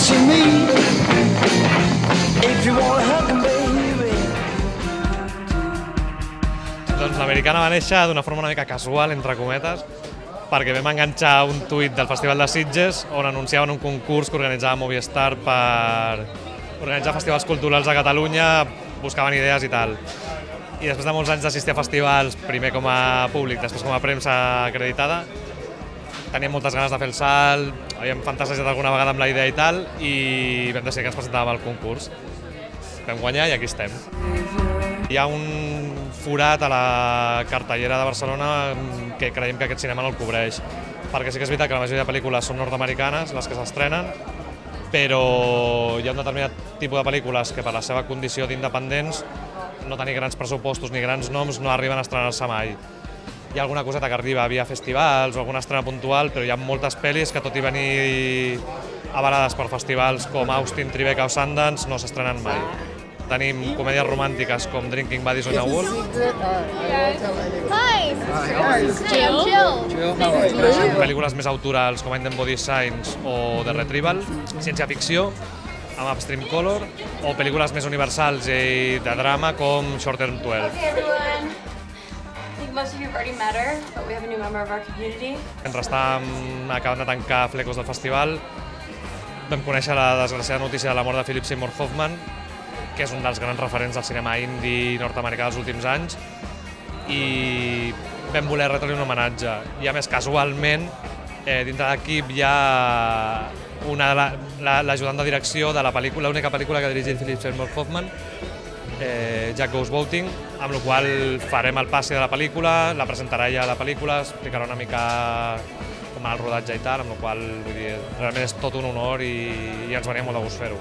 see me. If you wanna hug him, baby. Doncs l'Americana va néixer d'una forma una mica casual, entre cometes, perquè vam enganxar un tuit del Festival de Sitges on anunciaven un concurs que organitzava Movistar per organitzar festivals culturals a Catalunya, buscaven idees i tal. I després de molts anys d'assistir a festivals, primer com a públic, després com a premsa acreditada, teníem moltes ganes de fer el salt, havíem fantasejat alguna vegada amb la idea i tal, i vam decidir que ens presentàvem al concurs. Vam guanyar i aquí estem. Hi ha un forat a la cartellera de Barcelona que creiem que aquest cinema no el cobreix, perquè sí que és veritat que la majoria de pel·lícules són nord-americanes, les que s'estrenen, però hi ha un determinat tipus de pel·lícules que per la seva condició d'independents, no tenir grans pressupostos ni grans noms, no arriben a estrenar-se mai. Hi ha alguna coseta que arriba via festivals o alguna estrena puntual, però hi ha moltes pel·lis que, tot i venir avalades per festivals com Austin, Tribeca o Sundance, no s'estrenen mai. Tenim comèdies romàntiques com Drinking Buddies on a Wolf. Hi. Jill. Pel·lícules més autorals com End Body Signs o The Retrieval, ciència-ficció amb Upstream Color, o pel·lícules més universals i de drama com Short Term 12. Okay, everyone. I think most of you have already met her, but we have a new member of our community. Mentre estàvem acabant de tancar Flecos del festival, vam conèixer la desgraciada notícia de la mort de Philip Seymour Hoffman, que és un dels grans referents del cinema indie nord-americà dels últims anys, i vam voler retre-li un homenatge. I a més, casualment, dintre l'equip hi ha l'ajudant de direcció de la pel·lícula, l'única pel·lícula que ha dirigit Philip Seymour Hoffman, Jack Goes Boating, amb la qual farem el passi de la pel·lícula, la presentarà ella a la pel·lícula, explicarà una mica com el rodatge i tal, amb la qual, vull dir, realment és tot un honor i ens venia molt de gust fer-ho.